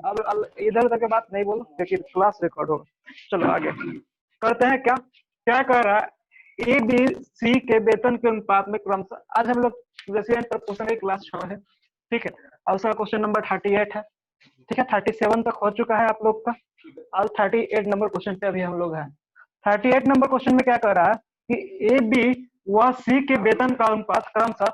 अब इधर उधर के बात नहीं बोलो क्योंकि क्लास रिकॉर्ड होगा। चलो आगे करते हैं। क्या क्या कह रहा है, ए बी सी के वेतन के अनुपात में क्रमशः, आज हम लोग रेसिडेंट प्रपोर्शन की क्लास 6 है, ठीक है। और उसका क्वेश्चन नंबर 38 है, ठीक है। 37 तक हो चुका है आप लोग का, और 38 नंबर क्वेश्चन पे अभी हम लोग हैं। 38 नंबर क्वेश्चन में क्या कर रहा है कि ए बी व सी के वेतन का अनुपात क्रमशः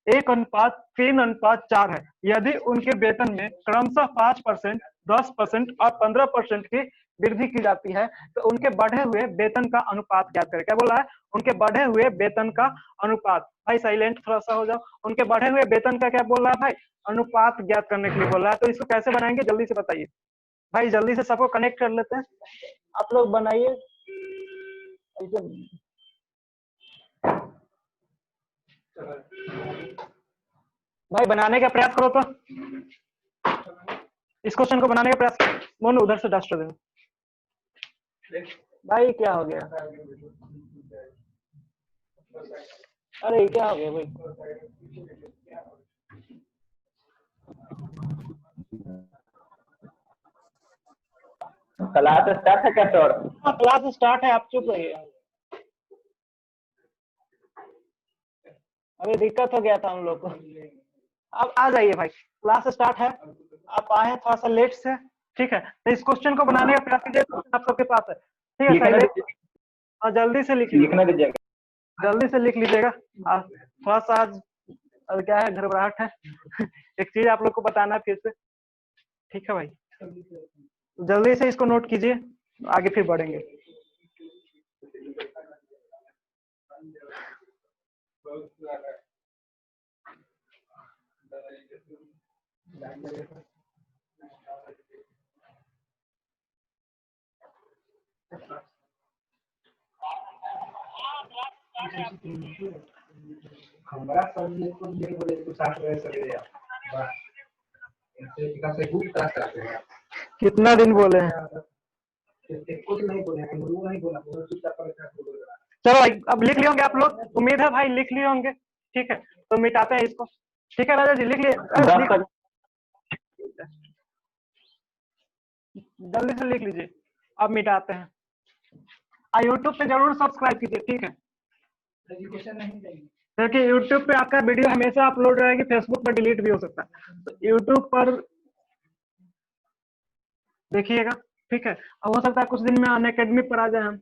1:3:4 है। यदि उनके वेतन में क्रमशः 5%, 10% और 15% की वृद्धि की जाती है तो उनके बढ़े हुए वेतन का अनुपात ज्ञात करें। क्या बोला है, उनके बढ़े हुए वेतन का अनुपात। भाई साइलेंट थोड़ा सा हो जाओ। उनके बढ़े हुए वेतन का क्या बोल रहा है भाई, अनुपात ज्ञात करने के लिए बोल रहा है। तो इसको कैसे बनाएंगे जल्दी से बताइए भाई, जल्दी से सबको कनेक्ट कर लेते हैं। आप लोग बनाइए भाई, बनाने का प्रयास करो तो। इस क्वेश्चन को बनाने का प्रयास करो। मोनू उधर से डस्ट दे भाई, क्या हो गया? अरे क्या हो गया भाई? क्लास स्टार्ट है क्या सर? हाँ क्लास स्टार्ट है, आप चुप रहिए। अभी दिक्कत हो गया था हम लोग को। अब आ जाइए भाई, क्लास स्टार्ट है। आप आए हैं थोड़ा सा लेट से, ठीक है। तो इस क्वेश्चन को बनाने का प्रयास कीजिए, आप सबके पास है, ठीक है। लिखने साइलेंट दीजिए, और जल्दी से लिख लीजिए, लिखने दीजिएगा। जल्दी से लिख लीजिएगा। थोड़ा सा आज क्या है, घबराहट है। एक चीज आप लोग को बताना है फिर से, ठीक है भाई। तो जल्दी से इसको नोट कीजिए, आगे फिर बढ़ेंगे। हमारा सब्जेक्ट को नहीं बोले तो साथ रह सकते हैं। वाह, इनसे से गुड क्लास करते हैं। कितना दिन बोले हैं? कुछ नहीं बोले, हम लोग नहीं बोला, वो चुपचाप परेशान हो गया। चलो भाई, अब लिख लिए होंगे आप लोग, उम्मीद है भाई लिख लिए होंगे, ठीक है। तो मिटाते हैं इसको, ठीक है राजा जी, लिख लिए? 10 तक जल्दी से लिख लीजिए, अब मिटाते हैं। यूट्यूब पे जरूर सब्सक्राइब कीजिए, ठीक है। एजुकेशन नहीं चाहिए क्योंकि यूट्यूब पे आपका वीडियो हमेशा अपलोड रहेगी, फेसबुक पर डिलीट भी हो सकता है, तो यूट्यूब पर देखिएगा, ठीक है। अब हो सकता है कुछ दिन में अनअकैडमी पर आ जाए हम।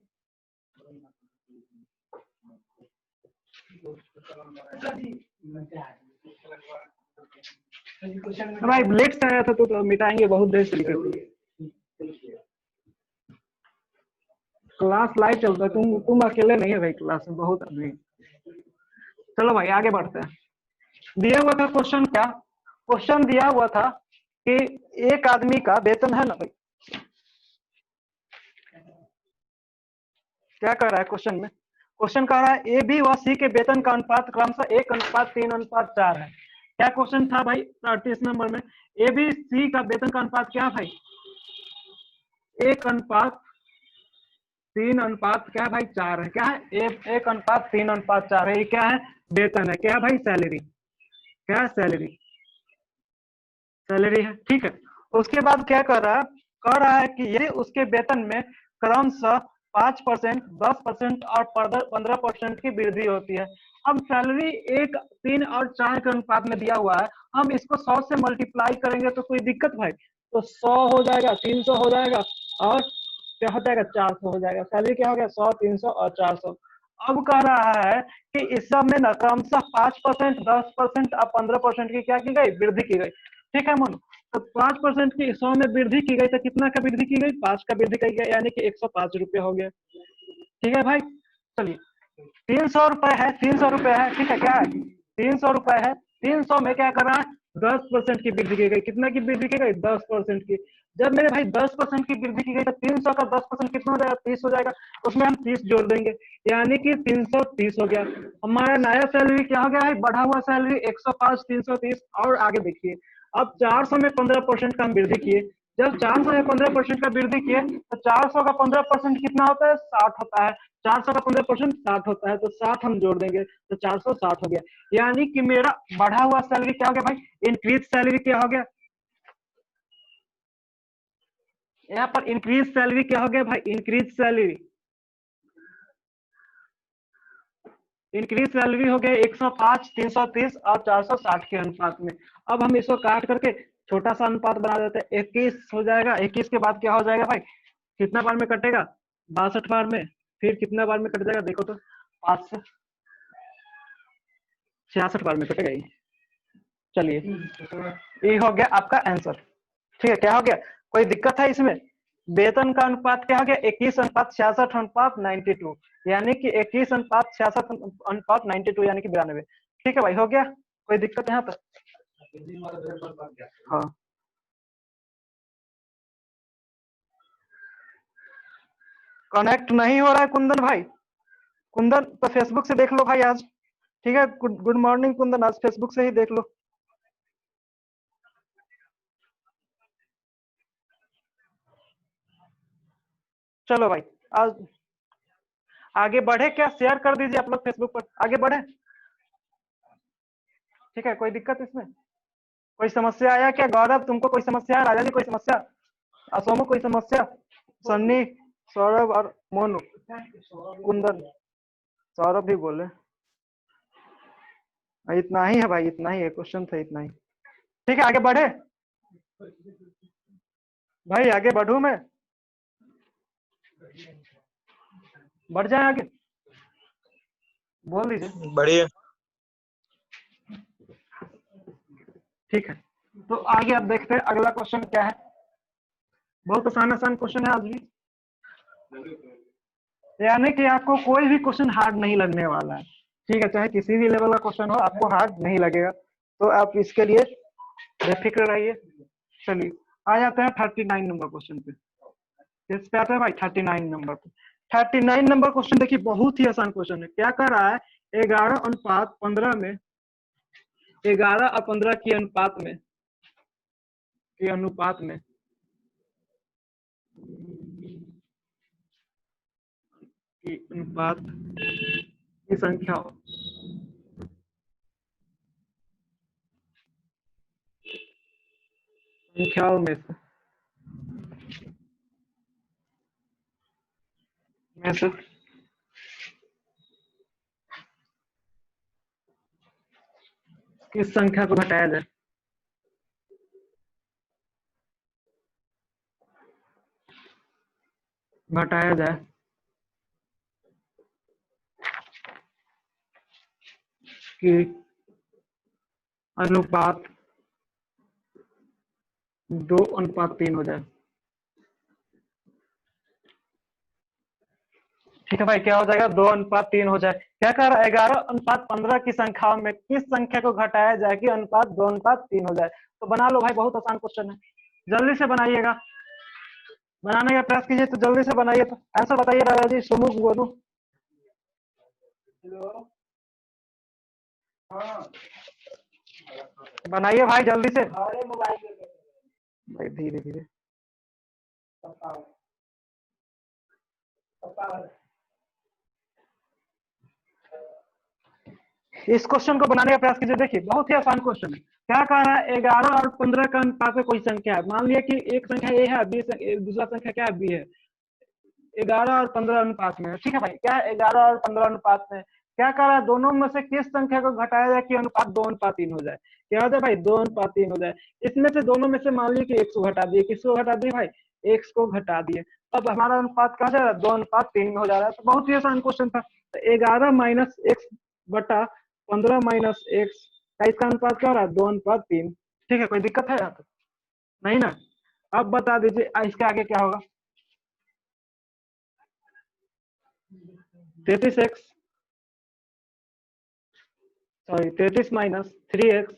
तो भाई लेट से आया था तो मिटाएंगे, बहुत देर से लिखे। क्लास लाइव चलता है, तुम अकेले नहीं है भाई, क्लास में बहुत आदमी। चलो भाई आगे बढ़ते हैं। दिया हुआ था क्वेश्चन, क्या क्वेश्चन दिया हुआ था कि एक आदमी का वेतन है ना भाई, क्या कह रहा है क्वेश्चन में? क्वेश्चन कह रहा है ए बी व सी के वेतन का अनुपात क्रमशः 1:3:4 है। क्या क्वेश्चन था भाई 38 नंबर में? ए बी सी का वेतन का अनुपात क्या भाई? 1:3:4 क्या भाई? 4 है। क्या है? 1:3:4 है। ये क्या है? वेतन है। क्या भाई? सैलरी। क्या है? सैलरी, सैलरी है, ठीक है। उसके बाद क्या कर रहा है? कह रहा है कि ये उसके वेतन में क्रमशः 5%, 10% और 15% की वृद्धि होती है। अब सैलरी 1:3:4 के अनुपात में दिया हुआ है, हम इसको 100 से मल्टीप्लाई करेंगे तो कोई दिक्कत भाई? तो 100 हो जाएगा, 300 हो जाएगा, और क्या हो जाएगा? 400 हो जाएगा। सैलरी क्या हो गया? 100, 300 और 400। अब कह रहा है कि इस सब में न क्रमशः 5%, 10% और 15% की क्या की गई? वृद्धि की गई, ठीक है मन। तो 5% की 100 में वृद्धि की गई, तो कितना का वृद्धि की गई? 5 का वृद्धि की गई, यानी कि 105 रुपये हो गया, ठीक है भाई। चलिए 300 रुपए है, 300 रुपए है, ठीक है। क्या है? 300 रुपए है। 300 में क्या कर रहा है? 10% की वृद्धि की गई। कितना की वृद्धि की गई? 10% की। जब मेरे भाई 10% की वृद्धि की गई तो 300 का 10% कितना हो जाएगा? 30 हो जाएगा। उसमें हम 30 जोड़ देंगे, यानी कि 330 हो गया। हमारा नया सैलरी क्या हो गया है? बढ़ा हुआ सैलरी 105, 330। और आगे देखिए, अब 400 में 15% का हम वृद्धि किए। जब 400 में 15% का वृद्धि किए तो 400 का 15% कितना होता है? 60 होता है। 400 का 15% 60 होता है, तो 60 हम जोड़ देंगे तो 460 हो गया। यानी कि मेरा बढ़ा हुआ सैलरी क्या हो गया भाई? इंक्रीज सैलरी क्या हो गया? यहाँ पर इंक्रीज सैलरी क्या हो गया भाई, इंक्रीज सैलरी हो गया 105, 330 और 460 के अनुपात में। अब हम इसको काट करके छोटा सा अनुपात बना देते हैं, 21 हो जाएगा। 21 के बाद क्या हो जाएगा भाई, कितना बार में कटेगा, 62 बार में। फिर कितना बार में कट जाएगा देखो तो, 5 से 66 बार में कटेगा ये। चलिए ये हो गया आपका आंसर। ठीक है, क्या हो गया, कोई दिक्कत है इसमें? वेतन का अनुपात क्या हो गया, 21:66:92, यानी कि 21:66:92 यानी कि 92। ठीक है भाई, हो गया, कोई दिक्कत यहाँ पर? हाँ कनेक्ट नहीं हो रहा है कुंदन भाई, कुंदन तो फेसबुक से देख लो भाई आज। ठीक है, गुड मॉर्निंग कुंदन, आज फेसबुक से ही देख लो। चलो भाई आज आगे बढ़े क्या, शेयर कर दीजिए आप लोग फेसबुक पर, आगे बढ़े। ठीक है, कोई दिक्कत इसमें, कोई समस्या आया क्या? गौरव तुमको कोई समस्या है? राजा जी कोई समस्या? असोमो कोई समस्या? सन्नी, सौरभ और मोनू, कुंदन, सौरभ भी बोले। इतना ही है भाई, इतना ही है, क्वेश्चन था इतना ही। ठीक है, आगे बढ़े भाई, आगे बढ़ू मैं, बढ़ जाए आगे, बोल दीजिए। बढ़िया। ठीक है, तो आगे आप देखते हैं अगला क्वेश्चन क्या है। बहुत आसान आसान क्वेश्चन है आज भी, यानी कि आपको कोई भी क्वेश्चन हार्ड नहीं लगने वाला है। ठीक है, चाहे किसी भी लेवल का क्वेश्चन हो, आपको हार्ड नहीं लगेगा, तो आप इसके लिए बेफिक्र रहिए। चलिए आ जाते हैं 39 नंबर क्वेश्चन पे। किस पे आते हैं भाई, 39 नंबर पे। 39 नंबर क्वेश्चन देखिए, बहुत ही आसान क्वेश्चन है। क्या कर रहा है, 11:15 में, 11 और 15 के अनुपात में, अनुपात की संख्या हो, संख्याओं में से किस संख्या को घटाया जाए। कि अनुपात 2:3 हो जाए। ठीक है भाई, क्या हो जाएगा, 2:3 हो जाए। क्या कह रहा है, 11:15 की संख्याओं में किस संख्या को घटाया जाए कि अनुपात 2:3 हो जाए। तो बना लो भाई, बहुत आसान क्वेश्चन है, जल्दी से बनाइएगा, बनाने का प्रयास कीजिए, तो जल्दी से बनाइए। तो आंसर बताइए राजा जी, सोनू बोलू। बनाइए भाई जल्दी से भाई, धीरे धीरे। इस क्वेश्चन को बनाने का प्रयास कीजिए। देखिए बहुत ही आसान क्वेश्चन है। क्या कह रहा है, 11 और 15 का अनुपात में कोई संख्या है। मान लिया कि एक संख्या ए है, बी, दूसरा संख्या क्या है, बी है। 11 और 15 अनुपात में, ठीक है भाई, क्या 11 और 15 अनुपात में क्या कर रहा है, दोनों में से किस संख्या को घटाया जाए कि अनुपात 2:3 हो जाए। क्या हो जाए भाई, 2:3 हो जाए। इसमें से दोनों में से मान लीजिए कि 1 को घटा दिए, किसको घटा दिए भाई, x को घटा दिए। अब हमारा अनुपात कहा जा रहा है, 2:3 में हो जा रहा है। तो बहुत ही आसान क्वेश्चन था। तो 11 माइनस एक्स बटा 15 माइनस एक्स का इसका अनुपात क्या हो रहा है, 2:3। ठीक है, कोई दिक्कत है यहाँ पे? नहीं ना। अब बता दीजिए इसके आगे क्या होगा। 33x, सॉरी 33 माइनस 3x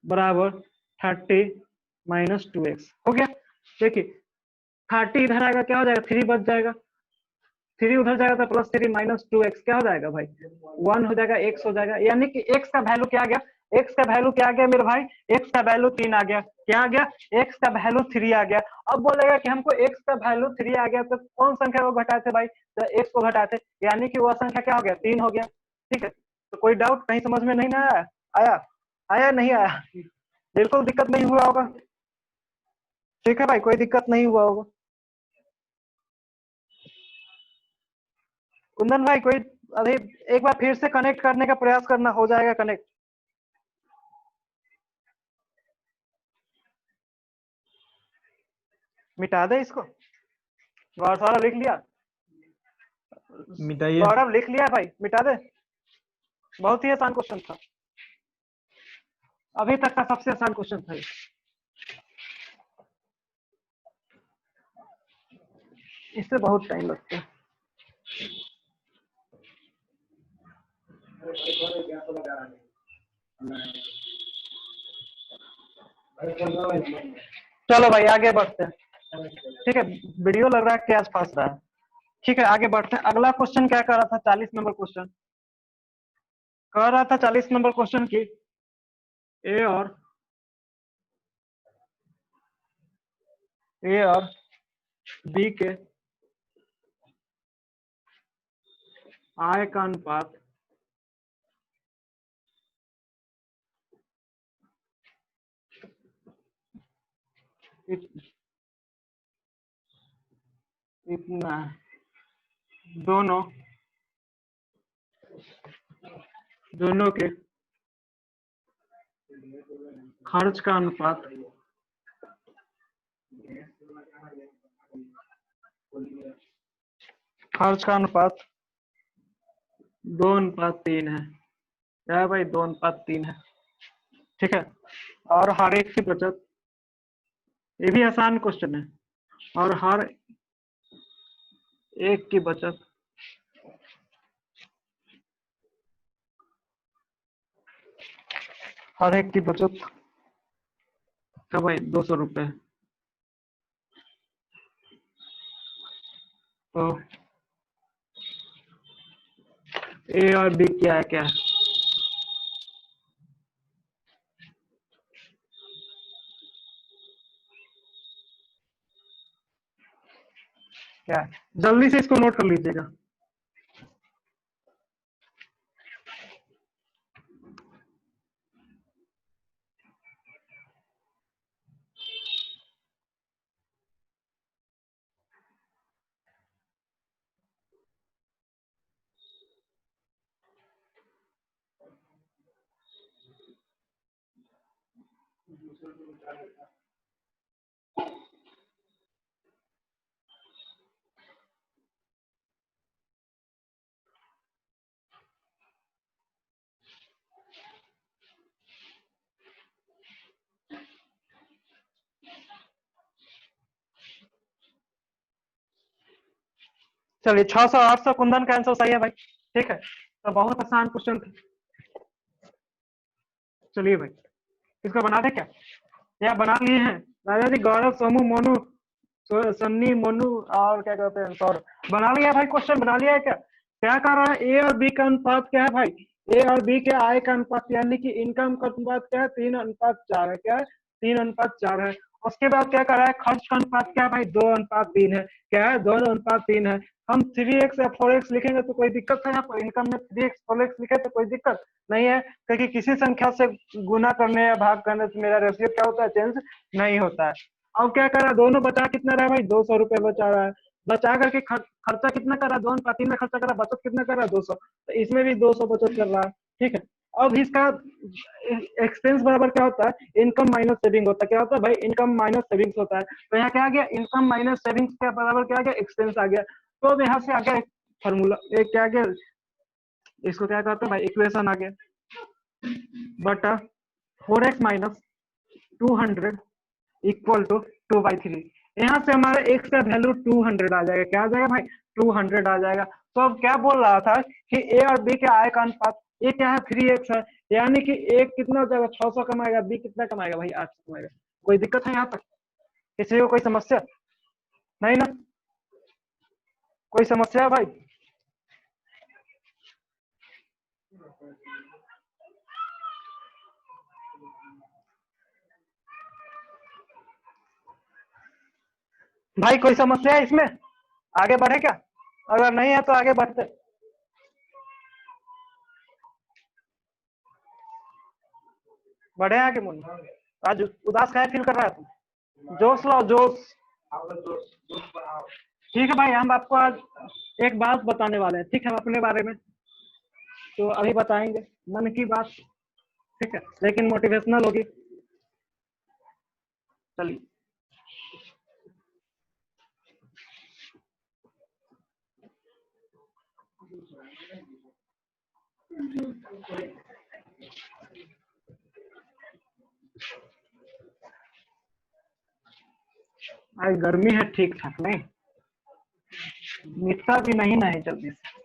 बराबर 30 माइनस 2x हो गया। देखिए 30 इधर आएगा, क्या हो जाएगा, 3 बच जाएगा, 3 उधर जाएगा तो प्लस 3 माइनस 2x क्या हो जाएगा भाई, 1 हो जाएगा, x हो जाएगा। यानी कि x का वैल्यू क्या आ गया, x का वैल्यू क्या आ गया मेरे भाई, x का वैल्यू 3 आ गया। क्या आ गया, x का वैल्यू 3 आ गया। अब बोलेगा कि हमको x का वैल्यू 3 आ गया, तो कौन संख्या को घटाए थे भाई, तो x को घटाए थे, यानी कि वह संख्या क्या हो गया, 3 हो गया। ठीक है, तो कोई डाउट कहीं समझ में नहीं आया, आया आया नहीं आया, बिल्कुल दिक्कत नहीं हुआ होगा। ठीक है भाई, कोई दिक्कत नहीं हुआ होगा। कुंदन भाई कोई, अरे एक बार फिर से कनेक्ट करने का प्रयास करना, हो जाएगा कनेक्ट। मिटा दे इसको। गौरव सारा लिख लिया? मिटाइए। गौरव लिख लिया भाई, मिटा दे। बहुत ही आसान क्वेश्चन था, अभी तक का सबसे आसान क्वेश्चन था ये। इससे बहुत टाइम लगता है। चलो भाई आगे बढ़ते हैं। ठीक है, वीडियो लग रहा है कि आज फंस रहा है। ठीक है आगे बढ़ते हैं। अगला क्वेश्चन क्या कर रहा था, 40 नंबर क्वेश्चन कर रहा था। 40 नंबर क्वेश्चन की ए और बी के आय का अनुपात इतना है। दोनों के खर्च का अनुपात खर्च का अनुपात 2:3 है। क्या है भाई, 2:3 है। ठीक है, और हर एक की बचत, ये भी आसान क्वेश्चन है, और हर एक की बचत हर एक की बचत तो भाई 200 रुपए। तो ए और बी क्या है, क्या है? क्या है, जल्दी से इसको नोट कर लीजिएगा। चलिए 600 800 कुंदन का आंसर सही है भाई। ठीक है, तो बहुत आसान क्वेश्चन था। चलिए भाई इसको बना दे क्या, या बना लिए हैं राजा जी? गौरव, सोमू, मोनू, सन्नी, मोनू और क्या कहते हैं सौरभ, बना लिया भाई? क्वेश्चन बना लिया है क्या? क्या कर रहा है, ए और बी का अनुपात क्या है भाई? ए और बी के आय का अनुपात, यानी कि इनकम का अनुपात क्या है? 3:4 है। क्या है? 3:4 है। उसके बाद क्या कर रहा है, खर्च का अनुपात क्या है भाई? 2:3 है। क्या है? 2:3 है। हम 3x या 4x लिखेंगे तो कोई दिक्कत है? यहाँ पर इनकम में 3x 4x लिखे तो कोई दिक्कत नहीं है, क्योंकि किसी संख्या से गुना करने या भाग करने से मेरा रेशियो क्या होता है, चेंज नहीं होता है। अब क्या कर रहा है, दोनों बचा कितना रहा है भाई? 200 रुपए बचा रहा है। बचा करके खर्चा कितना कर रहा है? 2:3 में खर्चा कर रहा है, बचत कितना कर रहा है? 200। तो इसमें भी 200 बचत कर रहा है। ठीक है, अब इसका एक्सपेंस बराबर क्या होता है? इनकम माइनस सेविंग होता है। क्या होता है भाई? इनकम माइनस सेविंग्स होता है। तो यहाँ क्या आ गया? इनकम माइनस सेविंग्स के बराबर क्या आ गया? एक्सपेंस आ गया। तो अब यहाँ से आ गया फॉर्मूला, एक क्या आ गया, इसको क्या कहते हैं भाई? इक्वेशन आ गया, बटा 4x माइनस 200 इक्वल टू 2/3। यहाँ से हमारा x का वैल्यू 200 आ जाएगा। क्या आ जाएगा भाई? 200 आ जाएगा। तो अब क्या बोल रहा था कि a और b के आय का अनुपात, a क्या है? 3x है, यानी कि a कितना हो जाएगा? 600 कमाएगा, b कितना कमाएगा भाई? 800 कमाएगा। कोई दिक्कत है यहाँ तक? किसी को कोई समस्या नहीं ना? कोई समस्या है भाई? भाई कोई समस्या है इसमें? आगे बढ़े क्या? अगर नहीं है तो आगे बढ़ते। बढ़े आगे मुन्ना, आज उदास काहे फील कर रहा है तुम? जोश लो जोश। आप लोग दोस्त बनाओ। ठीक है भाई, हम आपको आज एक बात बताने वाले हैं, ठीक है, हम अपने बारे में तो अभी बताएंगे, मन की बात, ठीक है, लेकिन मोटिवेशनल होगी। चलिए। आज गर्मी है ठीक ठाक, नहीं मिटता भी नहीं ना है जल्दी से।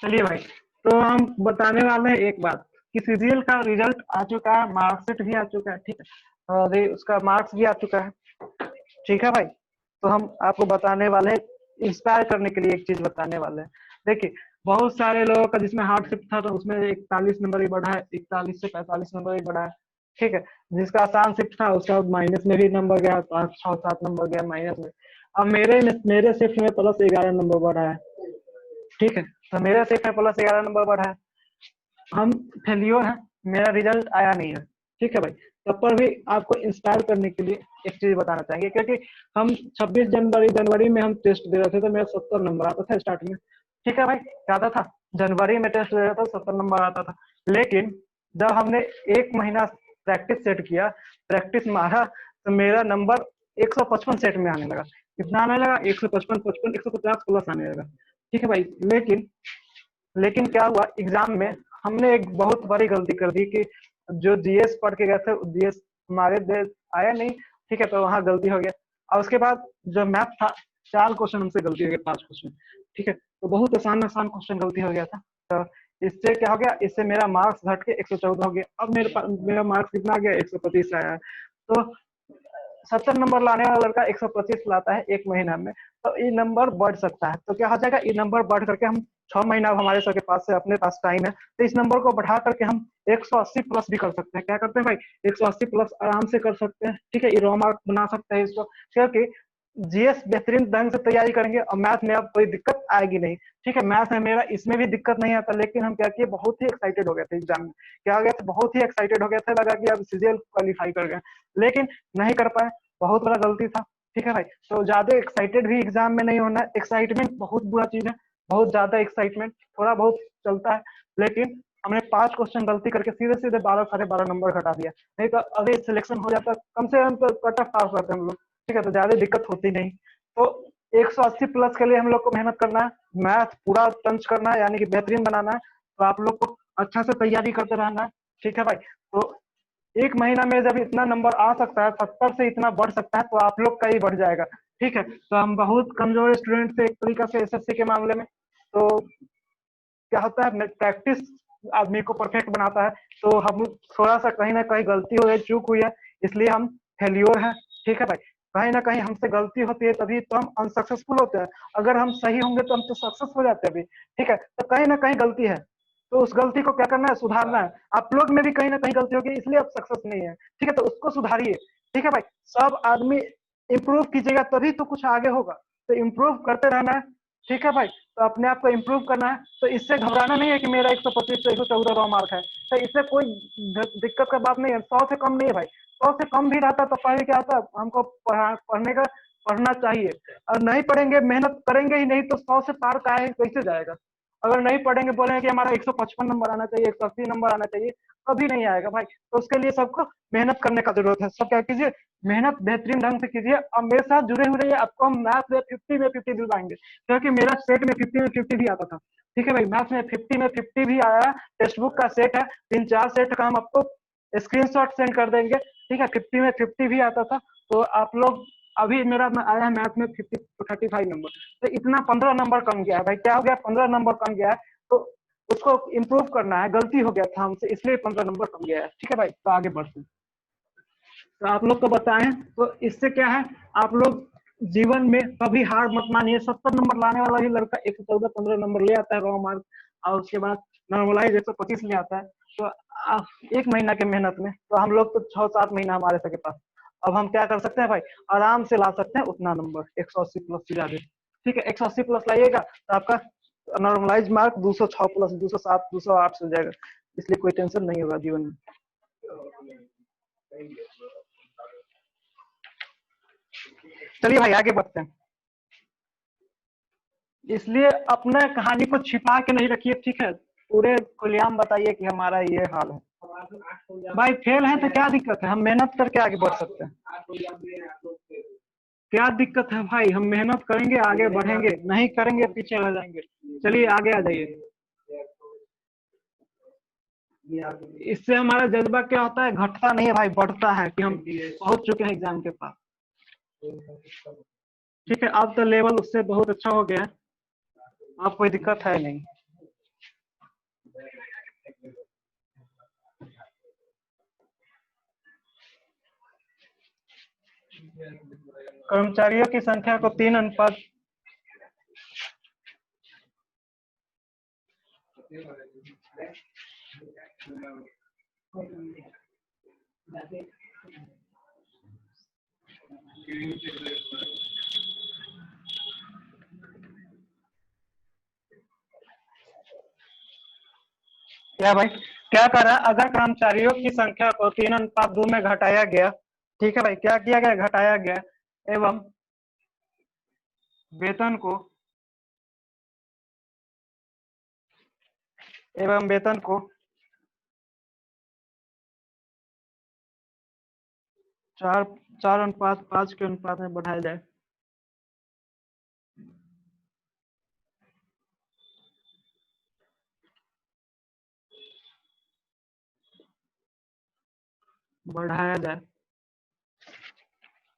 चलिए भाई, तो हम बताने वाले हैं एक बात कि सीजीएल का रिजल्ट आ चुका है, मार्कशीट भी आ चुका है, ठीक है, और उसका मार्क्स भी आ चुका है, ठीक है भाई। तो हम आपको बताने वाले हैं, इंस्पायर करने के लिए एक चीज बताने वाले हैं। देखिए, बहुत सारे लोगों का जिसमें हार्ड शिफ्ट था तो उसमें 41 नंबर ही बढ़ा है, 41 से 45 नंबर ही बढ़ा है, ठीक है। जिसका आसान शिफ्ट था उसका माइनस में भी नंबर गया, 5 6 7 नंबर गया माइनस में। अब मेरे शिफ्ट में +11 नंबर बढ़ा है, ठीक है। तो मेरे शिफ्ट में +11 नंबर बढ़ा है। हम फेलियर हैं, मेरा रिजल्ट आया नहीं है, ठीक है भाई। तब पर भी आपको इंस्पायर करने के लिए एक चीज बताना चाहेंगे, क्योंकि हम 26 जनवरी में हम टेस्ट दे रहे थे तो मेरा 70 नंबर आता था स्टार्ट में, ठीक है भाई, क्या आता था, जनवरी में टेस्ट दे रहा था 70 नंबर आता था। लेकिन जब हमने 1 महीना प्रैक्टिस सेट किया, प्रैक्टिस मारा, तो मेरा नंबर 155 सेट में आने लगा। कितना आने लगा, 155, 55, 150 प्लस आने लगा, ठीक है भाई। लेकिन लेकिन क्या हुआ एग्जाम में, हमने एक बहुत बड़ी गलती कर दी कि जो जीएस पढ़ के गए थे जीएस हमारे देश आया नहीं, ठीक है, तो वहां गलती हो गया। और उसके बाद जो मैथ था, 4 क्वेश्चन हमसे गलती हो गया, 5 क्वेश्चन, ठीक है, तो बहुत आसान आसान क्वेश्चन गलती हो गया था। तो इससे क्या हो गया, इससे मेरा मार्क्स घट के 114 हो गया। अब मेरा मार्क्स कितना आ गया, 125 आया है। तो 70 नंबर लाने वाला लड़का 125 लाता है 1 महीना में, तो ये नंबर बढ़ सकता है। तो क्या हो जाएगा, ये नंबर बढ़ करके हम 6 महीना हमारे सर के पास से अपने पास टाइम है, तो इस नंबर को बढ़ा करके हम 180 प्लस भी कर सकते हैं। क्या करते हैं भाई, 180 प्लस आराम से कर सकते हैं, ठीक है, ये रॉ मार्क बना सकते हैं इसको, क्योंकि जीएस बेहतरीन ढंग से तैयारी करेंगे और मैथ में अब कोई दिक्कत आएगी नहीं, ठीक है। मैथ में मेरा इसमें भी दिक्कत नहीं आता, लेकिन हम क्या किए, बहुत ही एक्साइटेड हो गए थे एग्जाम में, क्या हो गया था, बहुत ही एक्साइटेड हो गया था, लगा कि अब सीजीएल क्वालिफाई कर गए, लेकिन नहीं कर पाए, बहुत बड़ा गलती था, ठीक है भाई। तो ज्यादा एक्साइटेड भी एग्जाम में नहीं होना है, एक्साइटमेंट बहुत बुरा चीज है, बहुत ज्यादा एक्साइटमेंट थोड़ा बहुत चलता है, लेकिन हमने 5 क्वेश्चन गलती करके सीधे सीधे 12 साढ़े 12 नंबर घटा दिया। नहीं तो अभी सिलेक्शन हो जाता, कम से कम तो कट ऑफ पास करते हम लोग, ठीक है, तो ज्यादा दिक्कत होती नहीं। तो 180 प्लस के लिए हम लोग को मेहनत करना है, मैथ पूरा टंच करना है, यानी कि बेहतरीन बनाना है। तो आप लोग को अच्छा से तैयारी करते रहना है, ठीक है भाई। तो 1 महीना में जब इतना नंबर आ सकता है, 70 से इतना बढ़ सकता है, तो आप लोग का ही बढ़ जाएगा, ठीक है। तो हम बहुत कमजोर स्टूडेंट थे एक तरीका से एसएससी के मामले में। तो क्या होता है, प्रैक्टिस आदमी को परफेक्ट बनाता है। तो हम थोड़ा सा कहीं ना कहीं गलती हुई है, चूक हुई है, इसलिए हम फेल्योर हैं, ठीक है भाई। कहीं ना कहीं हमसे गलती होती है तभी तो हम अनसक्सेसफुल होते हैं। अगर हम सही होंगे तो हम तो सक्सेस हो जाते हैं अभी, ठीक है। तो कहीं ना कहीं गलती है, तो उस गलती को क्या करना है, सुधारना है। आप लोग में भी कहीं ना कहीं गलती होगी, इसलिए आप सक्सेस नहीं है, ठीक है, तो उसको सुधारिए, ठीक है भाई। सब आदमी इम्प्रूव कीजिएगा तभी तो कुछ आगे होगा, तो इम्प्रूव करते रहना है, ठीक है भाई। तो अपने आप को इम्प्रूव करना है, तो इससे घबराना नहीं है कि मेरा 125 से 114 रॉ मार्क है, तो इससे कोई दिक्कत का बात नहीं है। 100 से कम नहीं है भाई, 100 से कम भी रहता तो पहले क्या होता, हमको पढ़ना चाहिए। और नहीं पढ़ेंगे, मेहनत करेंगे ही नहीं, तो 100 से पार कैसे जाएगा। अगर नहीं पढ़ेंगे, बोलेंगे कि हमारा 155 नंबर आना चाहिए, 180 नंबर आना चाहिए, कभी नहीं आएगा भाई। तो उसके लिए सबको मेहनत करने का जरूरत है। सब क्या कीजिए, मेहनत बेहतरीन ढंग से कीजिए और मेरे साथ जुड़े हुए रहिए। आपको हम मैथ में 50 में 50 दिलवाएंगे, क्योंकि मेरा सेट में 50 में 50 भी आता था, ठीक है भाई। मैथ में 50 भी आया, टेक्स्ट बुक का सेट है, 3 4 सेट का हम आपको स्क्रीनशॉट सेंड कर देंगे, ठीक है। 50 में 50 भी आता था, तो आप लोग अभी मेरा आया है मैथ में 35 नंबर, तो इतना 15 नंबर कम गया है भाई। क्या हो गया, 15 नंबर कम गया है, तो उसको इम्प्रूव करना है। गलती हो गया था हमसे, इसलिए 15 नंबर कम गया है, ठीक है भाई। तो आगे बढ़ते हैं, तो आप लोग को बताएं, तो इससे क्या है, आप लोग जीवन में कभी हार मत मानिए। 70 नंबर लाने वाला ही लड़का 114 15 नंबर ले आता है रॉ मार्क, और उसके बाद नॉर्मलाइज 125 ले आता है। तो 1 महीना के मेहनत में, तो हम लोग तो 6 7 महीना हमारे सके पास। अब हम क्या कर सकते हैं भाई, आराम से ला सकते हैं उतना नंबर, 180 प्लस से ज्यादा, ठीक है। 180 प्लस लाइएगा तो आपका नॉर्मलाइज मार्क 206 प्लस 207 208 से जाएगा, इसलिए कोई टेंशन नहीं होगा जीवन में। चलिए भाई आगे बढ़ते हैं। इसलिए अपने कहानी को छिपा के नहीं रखिए, ठीक है, पूरे खुलेआम बताइए कि हमारा ये हाल है। भाई फेल है तो क्या दिक्कत है, हम मेहनत करके आगे बढ़ सकते हैं। क्या दिक्कत है भाई, हम मेहनत करेंगे आगे बढ़ेंगे, नहीं करेंगे पीछे रह जाएंगे। चलिए आगे आ जाइए। इससे हमारा जज्बा क्या होता है, घटता नहीं है भाई, बढ़ता है कि हम पहुंच चुके हैं एग्जाम के पास। ठीक है, अब तो लेवल उससे बहुत अच्छा हो गया है, अब कोई दिक्कत है नहीं। कर्मचारियों की संख्या को 3 अनुपात क्या भाई, क्या कर रहा है, अगर कर्मचारियों की संख्या को 3:2 में घटाया गया, ठीक है भाई, क्या किया गया, घटाया गया, एवं वेतन को 4:5 के अनुपात में बढ़ाया जाए।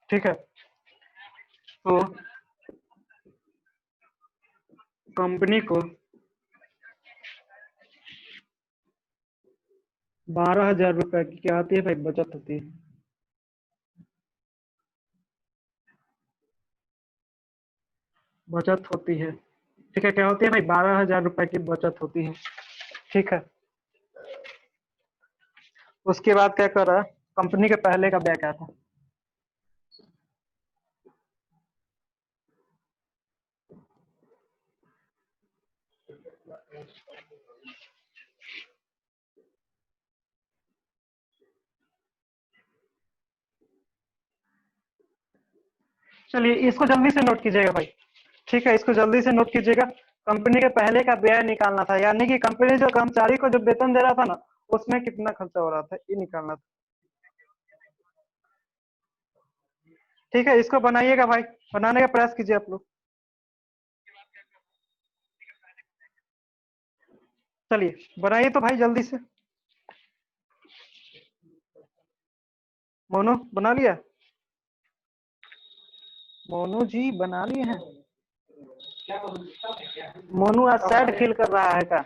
ठीक है, तो कंपनी को 12,000 रुपए की क्या आती है भाई, बचत होती है। बचत होती है, ठीक है, क्या होती है भाई, 12,000 रुपए की बचत होती है। ठीक है, उसके बाद क्या कर रहा है, कंपनी के पहले का ब्याज क्या था, चलिए इसको जल्दी से नोट कीजिएगा भाई। ठीक है, इसको जल्दी से नोट कीजिएगा। कंपनी के पहले का व्यय निकालना था, यानी कि कंपनी जो कर्मचारी को जो वेतन दे रहा था ना, उसमें कितना खर्चा हो रहा था, ये निकालना था। ठीक है, इसको बनाइएगा भाई, बनाने का प्रयास कीजिए आप लोग। चलिए बनाइए तो भाई जल्दी से। मोनू बना लिया, मोनू जी बना लिए हैं। मोनू आज सैड फील कर रहा है क्या,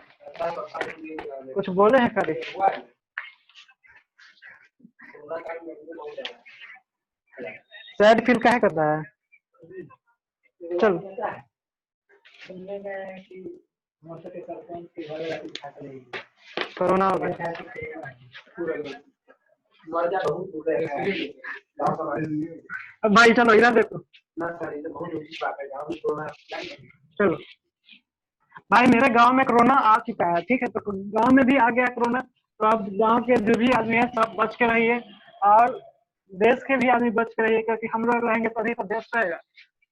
कुछ बोले हैं खाली। सैड फील काहे कर रहा है, चल कोरोना हो गया अब भाई, चलो इधर देखो, चलो भाई, मेरे गांव में कोरोना आ चुका है, ठीक है, तो गांव में भी आ गया कोरोना, तो अब गांव के जो भी आदमी है सब बच के रहिए, और देश के भी आदमी बच के रहिए, क्योंकि हम लोग रहेंगे तभी तो देश रहेगा।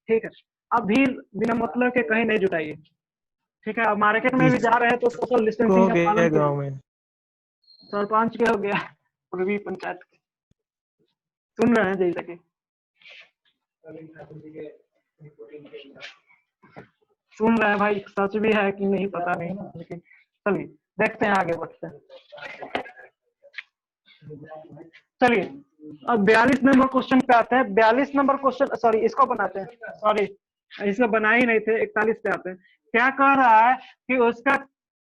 ठीक है, अब भीड़ बिना मतलब के कहीं नहीं जुटाइए। ठीक है, अब मार्केट में भी जा रहे हैं तो सोशल डिस्टेंसिंग का पालन गाँव में सरपंच के हो गया, पूर्वी पंचायत के, सुन रहे हैं जैसे कि सुन रहे हैं भाई, सच भी है कि नहीं पता नहीं, लेकिन चलिए देखते हैं, आगे बढ़ते हैं। चलिए अब 42 नंबर क्वेश्चन पे आते हैं। 42 नंबर क्वेश्चन, सॉरी इसको बनाते हैं, सॉरी इसको बना ही नहीं थे, 41 पे आते हैं। क्या कह रहा है कि उसका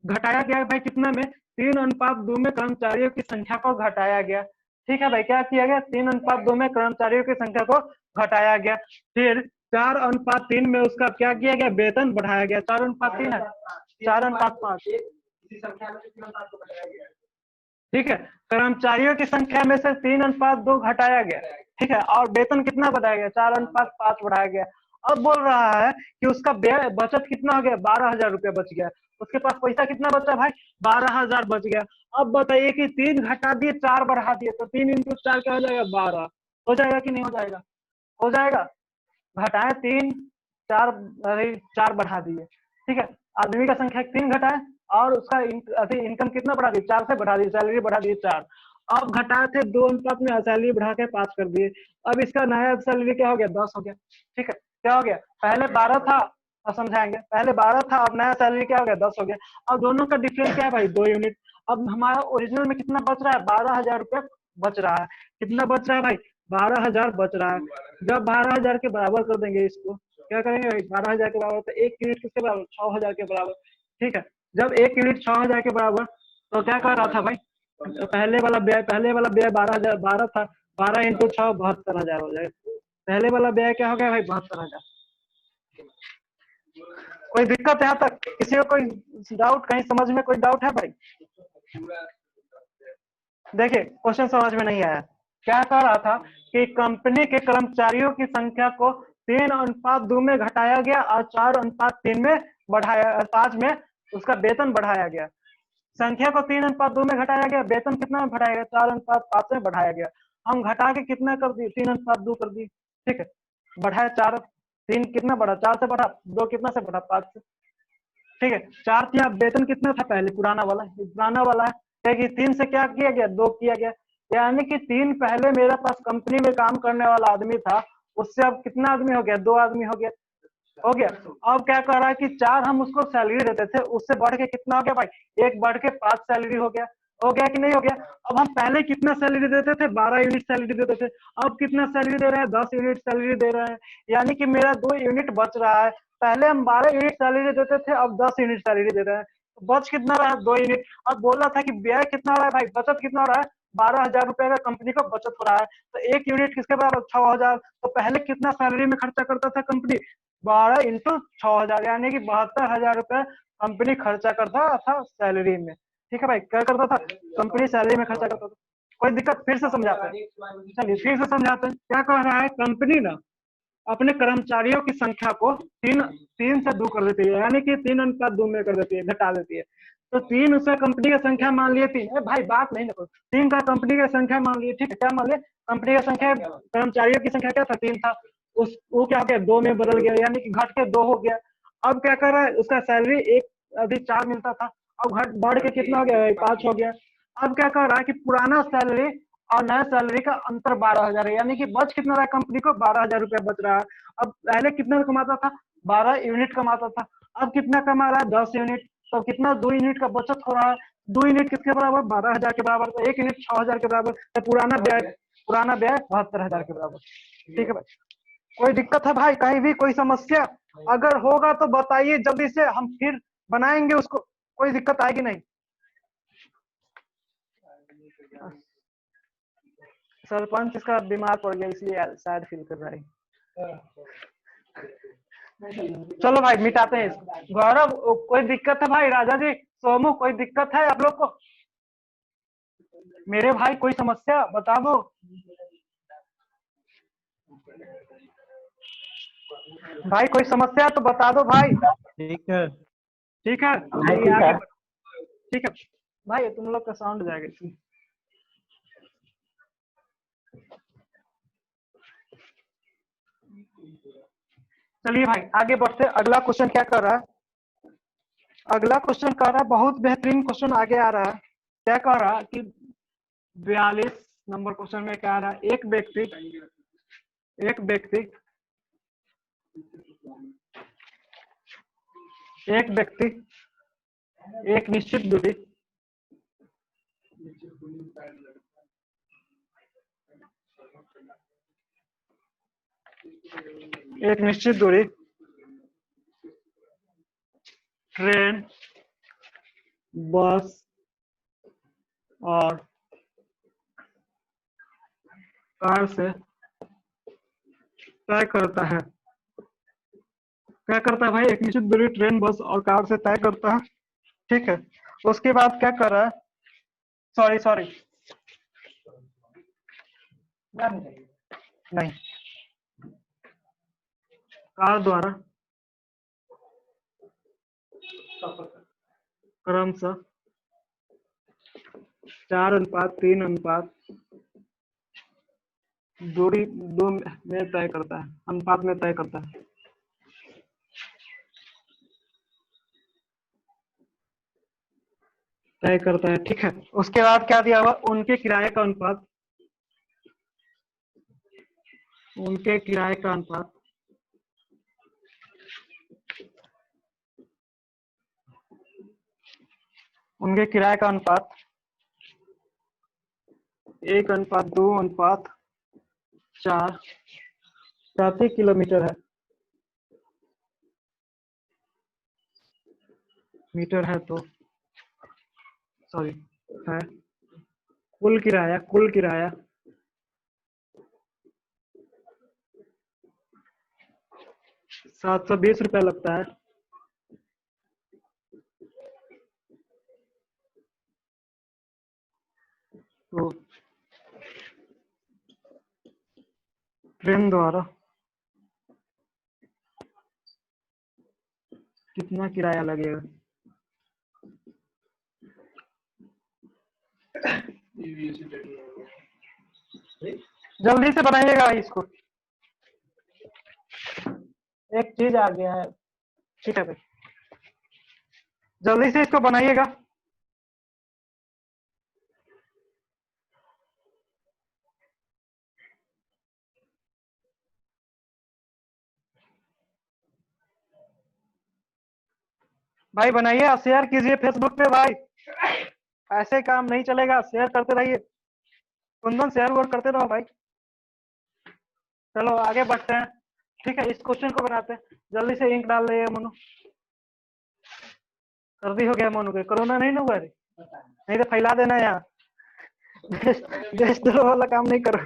घटाया गया भाई, कितना में, 3:2 में कर्मचारियों की संख्या को घटाया गया। ठीक है भाई, क्या किया गया, 3:2 में कर्मचारियों की संख्या को घटाया गया। फिर 4:3 में उसका क्या किया गया, वेतन बढ़ाया गया। 4:3 है, 4:5। ठीक है, कर्मचारियों की संख्या में से 3:2 घटाया गया, ठीक है, और वेतन कितना बढ़ाया गया, 4:5 बढ़ाया गया। अब बोल रहा है कि उसका बचत कितना हो गया, 12,000 रुपया बच गया। उसके पास पैसा कितना बचा भाई, 12,000 बच गया। अब बताइए कि 3 घटा दिए 4 बढ़ा दिए, तो 3 इंटू 4 क्या हो जाएगा, 12। हो जाएगा कि नहीं हो जाएगा, हो जाएगा। घटाए 3, 4, अरे 4 बढ़ा दिए, ठीक है। आदमी का संख्या 3 घटाए और उसका इनकम कितना बढ़ा दिए, 4 से बढ़ा दिए, सैलरी बढ़ा दिए 4। अब घटाए थे 2 अनुपात में, सैलरी बढ़ा के 5 कर दिए। अब इसका नया सैलरी क्या हो गया, 10 हो गया, ठीक है। क्या हो गया, पहले 12 था, अब समझाएंगे, पहले 12 था, अब नया सैलरी क्या हो गया, 10 हो गया। अब दोनों का डिफरेंस क्या है भाई, 2 यूनिट। अब हमारा ओरिजिनल में कितना बच रहा है, 12,000 रुपया बच रहा है। कितना बच रहा है भाई, 12,000 बच रहा है। जब 12,000 के बराबर कर देंगे इसको, क्या करेंगे भाई, 12,000 के बराबर, तो 1 यूनिट किसके बराबर, 6,000 के बराबर, ठीक है। जब 1 यूनिट 6,000 के बराबर, तो क्या कर रहा था भाई, पहले वाला व्यय 12,000 12 था, 12 इंटू 6 72,000 हो जाएगा। पहले वाला व्यय क्या हो गया भाई, 72,000। कोई दिक्कत है यहाँ तक, किसी को कोई डाउट, कहीं समझ में कोई डाउट है भाई। देखिए क्वेश्चन समझ में नहीं आया। क्या कह रहा था कि कंपनी के कर्मचारियों की संख्या को 3:2 में घटाया गया और 4:3 में बढ़ाया, 5 में उसका वेतन बढ़ाया गया। संख्या को 3:2 में घटाया गया, वेतन कितना में बढ़ाया गया, 4:5 में बढ़ाया गया। हम घटा के कितना कर दिए, 3:2 कर दिए, ठीक है। बढ़ाया 4, 3 कितना बढ़ा, 4 से बढ़ा, 2 कितना से बढ़ा, 5 से, ठीक है। 4 किया, वेतन कितना था पहले, पुराना वाला है कि 3 से क्या किया गया, 2 किया गया। यानी कि 3 पहले मेरे पास कंपनी में काम करने वाला आदमी था, उससे अब कितना आदमी हो गया, 2 आदमी हो गया, हो गया। अब क्या कह रहा है कि 4 हम उसको सैलरी देते थे, उससे बढ़ के कितना हो गया भाई, 1 बढ़ के 5 सैलरी हो गया कि नहीं हो गया। अब हम पहले कितना सैलरी देते थे, 12 यूनिट सैलरी देते थे, अब कितना सैलरी दे रहे हैं, 10 यूनिट सैलरी दे रहे हैं। यानी कि मेरा 2 यूनिट बच रहा है। पहले हम 12 यूनिट सैलरी देते थे, अब 10 यूनिट सैलरी दे रहे हैं, तो बच कितना रहा है, 2 यूनिट। अब बोल रहा था कि व्यय कितना हो रहा है भाई, बचत कितना हो रहा है, 12,000 रुपए का कंपनी को बचत हो रहा है। तो 1 यूनिट किसके बराबर, 6,000। तो पहले कितना सैलरी में खर्चा करता था कंपनी, 12 इंटू 6,000, यानी कि 72,000 रुपए कंपनी खर्चा करता था सैलरी में, ठीक है भाई। क्या करता था, कंपनी सैलरी में खर्चा करता था। कोई दिक्कत, फिर से समझाते हैं, चलिए फिर से समझाते हैं। क्या कह रहा है, कंपनी ना अपने कर्मचारियों की संख्या को 3 से 2 कर देती है, यानी कि 3:2 में कर देती है, घटा देती है। तो 3 उसका कंपनी की संख्या मान लिए 3, भाई बात नहीं ना, 3 का कंपनी की संख्या मान लिए, ठीक है। क्या मान लिए, कंपनी की संख्या, कर्मचारियों की संख्या क्या था, 3 था, उस वो क्या हो गया, 2 में बदल गया, यानी कि घट के 2 हो गया। अब क्या कर रहा है, उसका सैलरी एक अभी 4 मिलता था, अब घट बढ़ के कितना हो गया, 5 हो गया। अब क्या कर रहा है कि पुराना सैलरी और नया सैलरी का अंतर 12,000 है, यानी कि बच कितना रहा है, कंपनी को 12,000 रुपया बच रहा है। अब पहले कितना कमाता था, 12 यूनिट कमाता था, अब कितना कमा रहा है, 10 यूनिट। तो कितना, 2 यूनिट का बचत हो रहा है। 2 यूनिट किसके बराबर, 12,000 के बराबर, तो 1 यूनिट 6,000 के बराबर। तो पुराना व्यय 72,000 के बराबर, ठीक है भाई। कोई दिक्कत है भाई, कहीं भी कोई समस्या अगर होगा तो बताइए जल्दी से, हम फिर बनाएंगे उसको। कोई दिक्कत आएगी नहीं। सरपंच इसका बीमार पड़ गया, इसलिए शायद फील कर रहा है। चलो भाई मिटाते हैं इसको। गौरव कोई दिक्कत है भाई, राजा जी, सोमू कोई दिक्कत है आप लोग को, मेरे भाई कोई समस्या बता दो। भाई कोई समस्या तो बता दो भाई। ठीक है। ठीक है, चलिए आगे बढ़ो। ठीक है भाई, तुम लोग का साउंड जाएगा इसमें। चलिए भाई आगे बढ़ते, अगला क्वेश्चन क्या कर रहा है, अगला क्वेश्चन कह रहा है, बहुत बेहतरीन क्वेश्चन आगे आ रहा है। क्या कह रहा है कि 42 नंबर क्वेश्चन में क्या आ रहा है, एक व्यक्ति एक निश्चित दूरी ट्रेन, बस और कार से तय करता है। क्या करता है भाई, एक निश्चित दूरी ट्रेन, बस और कार से तय करता है, ठीक है। उसके बाद क्या कर रहा है, सॉरी नहीं, कार द्वारा क्रमशः 4:3 दूरी 2 में तय करता है, अनुपात में तय करता है। तय करता है, ठीक है। उसके बाद क्या दिया हुआ, उनके किराए का अनुपात, उनके किराए का अनुपात उनके किराए का अनुपात 1:2:4 प्रति किलोमीटर है, मीटर है तो सॉरी है कुल किराया 720 रुपया लगता है। तो ट्रेन द्वारा कितना किराया लगेगा? जल्दी से बनाइएगा इसको, एक चीज आ गया है, ठीक है भाई, जल्दी से इसको बनाइएगा। भाई बनाइए, शेयर कीजिए फेसबुक पे भाई, ऐसे काम नहीं चलेगा, शेयर करते रहिए, कुंदन शेयर वोर करते रहो भाई। चलो आगे बढ़ते हैं, ठीक है। इस क्वेश्चन को बनाते हैं, जल्दी से इंक डाल रही मनु, सर्दी हो गया मनु के, कोरोना नहीं ना हुआ रे, नहीं तो फैला देना यहाँ, देश द्रोह वाला काम नहीं करो।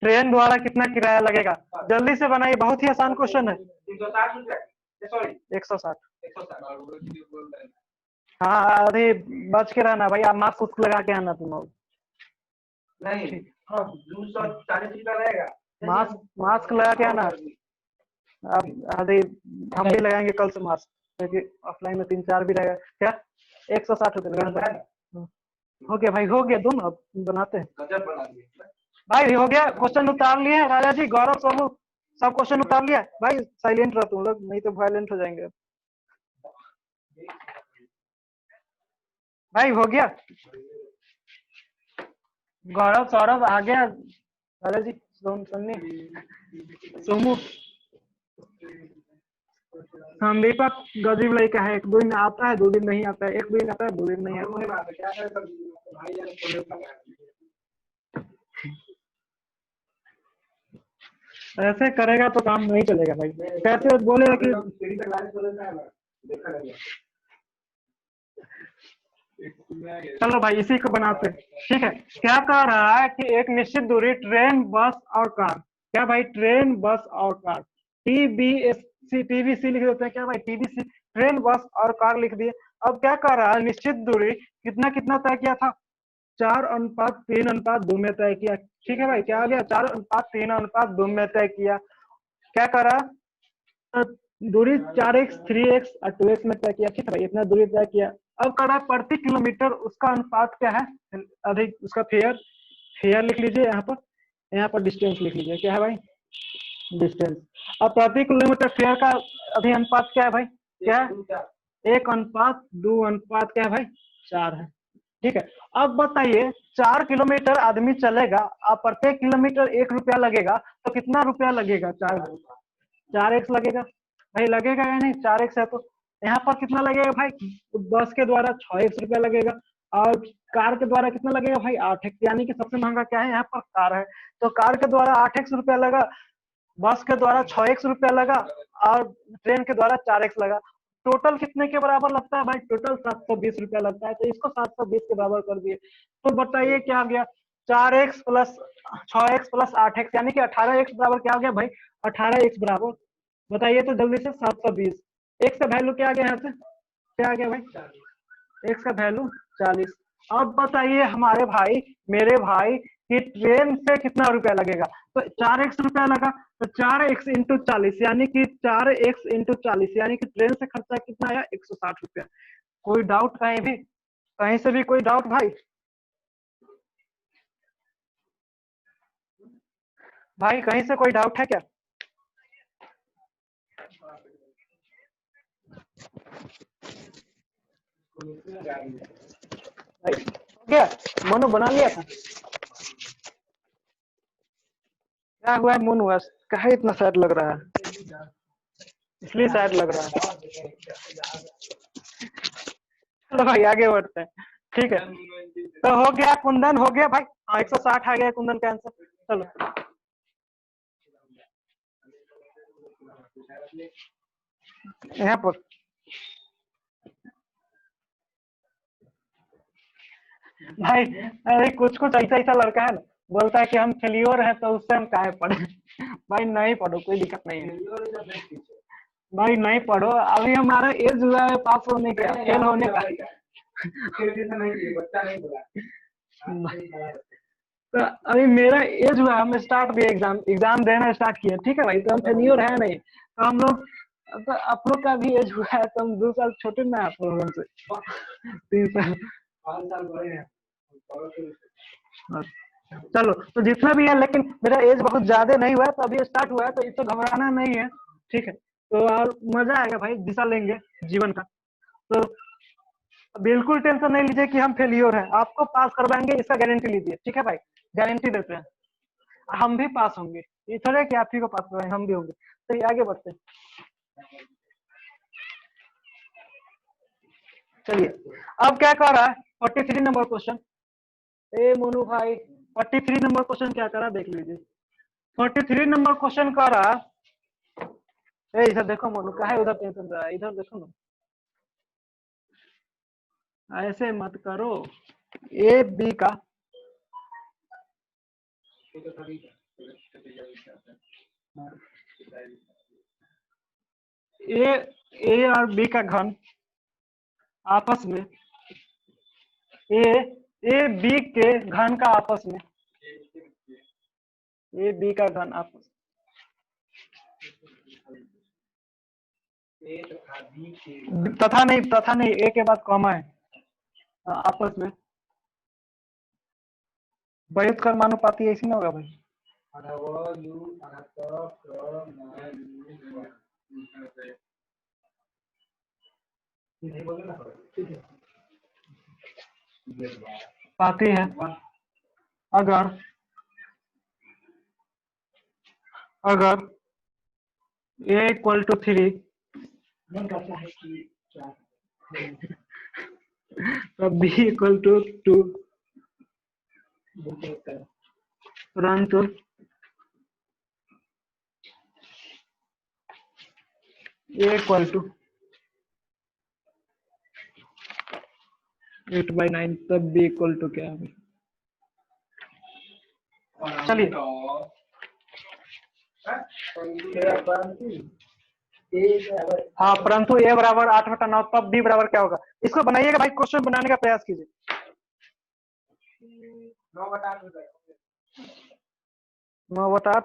ट्रेन द्वारा कितना किराया लगेगा? जल्दी से बनाइए, बहुत ही आसान क्वेश्चन है। 160। हाँ अरे बच के रहना भाई, आप मास्क उस्क लगा के आना तुम लोग। नहीं 240 रुपया लगेगा, मास्क लगा के आना। अब अरे हम भी लगाएंगे कल से मास्क, क्योंकि ऑफलाइन में 3-4 भी रहेगा। क्या 160 रुपये लगाना? हो गया भाई, हो गया, तुम अब बनाते हैं भाई, हो गया। क्वेश्चन उतार लिए राजा जी, गौरव सोनू सब क्वेश्चन उतार लिया भाई। साइलेंट रहो तुम लोग, नहीं तो वायलेंट हो जाएंगे भाई। हो गया, गौरव सौरभ आ गया, राजा जी सन्नी सोमू संदीपक गरीब लड़का है, 1 दिन आता है 2 दिन नहीं आता है, 1 दिन आता है 2 दिन नहीं आता है। ऐसे करेगा तो काम नहीं चलेगा भाई, कैसे बोलेगा कि चलो भाई इसी को बनाते हैं, ठीक है। क्या कह रहा है कि एक निश्चित दूरी ट्रेन, बस और कार, क्या भाई ट्रेन, बस और कार, टीबीसी लिख देते हैं क्या भाई, टीबीसी, ट्रेन, बस और कार लिख दिए। अब क्या कह रहा है, निश्चित दूरी कितना कितना तय किया था, 4:3:2 में तय किया, ठीक है भाई। क्या आ गया, 4:3:2 में तय किया। क्या कर रहा, दूरी 4x 3x और 2x में तय किया, ठीक है भाई, इतना दूरी तय किया। अब कर रहा है प्रति किलोमीटर उसका अनुपात क्या है, अधिक उसका फेयर लिख लीजिए, यहाँ पर डिस्टेंस लिख लीजिए, क्या है भाई, डिस्टेंस। अब प्रति किलोमीटर फेयर का अभी अनुपात क्या है भाई, क्या है, 1:2 क्या है भाई, 4 है, ठीक है। अब बताइए 4 किलोमीटर आदमी चलेगा और प्रत्येक किलोमीटर 1 रुपया लगेगा, तो कितना रुपया लगेगा, 4x लगेगा भाई, लगेगा या नहीं, 4x है तो यहाँ पर कितना लगेगा भाई, बस के द्वारा 6x रुपया लगेगा, और कार के द्वारा कितना लगेगा भाई, 8x, यानी कि सबसे महंगा क्या है यहाँ पर, कार है, तो कार के द्वारा 8x रुपया लगा, बस के द्वारा 6x रुपया लगा, और ट्रेन के द्वारा 4x लगा। टोटल कितने के बराबर लगता है भाई, टोटल 720 रुपया लगता है, तो इसको 720 के बराबर कर दिए। तो बताइए क्या आ गया, 4x plus 6x plus 8x, यानी कि 18x बराबर क्या आ गया भाई, 18x बराबर, बताइए तो जल्दी से, 720। x का वैल्यू क्या आ गया, यहाँ से क्या आ गया भाई, x का वैल्यू 40। अब बताइए हमारे भाई, मेरे भाई, कि ट्रेन से कितना रुपया लगेगा, तो 4x रुपया लगा, तो 4x इंटू 40 यानी कि 4x इंटू 40 यानी कि ट्रेन से खर्चा कितना आया 160 रुपया। कोई डाउट कहीं भी, कहीं से भी कोई डाउट भाई? भाई कहीं से कोई डाउट है क्या? क्या मोनू बना लिया था? क्या हुआ है मोनू, कहे इतना सैड लग रहा है? इसलिए सैड लग रहा है। चलो भाई आगे बढ़ते हैं, ठीक है। तो हो गया कुंदन, हो गया भाई। हाँ 160 आ गया कुंदन का आंसर। चलो यहाँ पर भाई, अरे कुछ कुछ ऐसा ऐसा लड़का है ना, बोलता है कि हम फेलियोर है तो उससे हम काहे पढ़े। भाई नहीं पढ़ो, कोई दिक्कत नहीं है भाई, नहीं पढ़ो, अभी हमारा एज हुआ है पास होने का, फेल होने का। तो अभी मेरा एज हुआ, हम स्टार्ट भी एग्जाम एग्जाम देना स्टार्ट किए, ठीक है भाई, तो हम फेलियोर है नहीं, तो हम लोग, तो आप लोग का भी एज हुआ है, तो हम 2 साल छोटे ना आप लोगों से, 3 साल। चलो तो जितना भी है, लेकिन मेरा एज बहुत ज्यादा नहीं हुआ है, तो अभी स्टार्ट हुआ है, तो इससे घबराना नहीं है, ठीक है। तो और मजा आएगा भाई, दिशा लेंगे जीवन का। तो बिल्कुल टेंशन नहीं लीजिए कि हम फेलियर हैं, आपको पास करवाएंगे, इसका गारंटी लीजिए, ठीक है भाई, गारंटी देते हैं। हम भी पास होंगे, ये थोड़ा कि आप ही को पास करवाएंगे, हम भी होंगे। तो ये आगे बढ़ते हैं, चलिए। अब क्या कर रहा है 43 नंबर क्वेश्चन, ए मोनू भाई 43 नंबर क्वेश्चन क्या करा देख लीजिए। 43 नंबर क्वेश्चन कर रहा, ए इधर देखो मोनू, कहा है उधर टेंशन रहा है, इधर देखो ना, ऐसे मत करो। ए बी का, ए और बी का घन आपस में, ए ए बी के घन का आपस में, ए बी का घन आपस, तथा नहीं, तथा नहीं, ए के बाद कॉमा है, आपस में वयुत कर्मानुपाती ऐसी ना होगा भाई। पाती है अगर, अगर ए इक्वल टू 3, तब बी इक्वल टू 2, परंतु ए इक्वल टू 8/9, तब बी इक्वल टू क्या है? चलिए हाँ, परंतु ए बराबर 8/9, तब बी बराबर क्या होगा? इसको बनाइएगा भाई, क्वेश्चन बनाने का प्रयास कीजिए। 9/8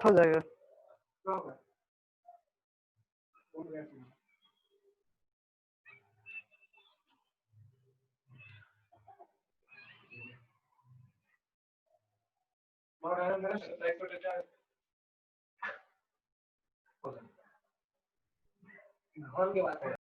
हो जाएगा।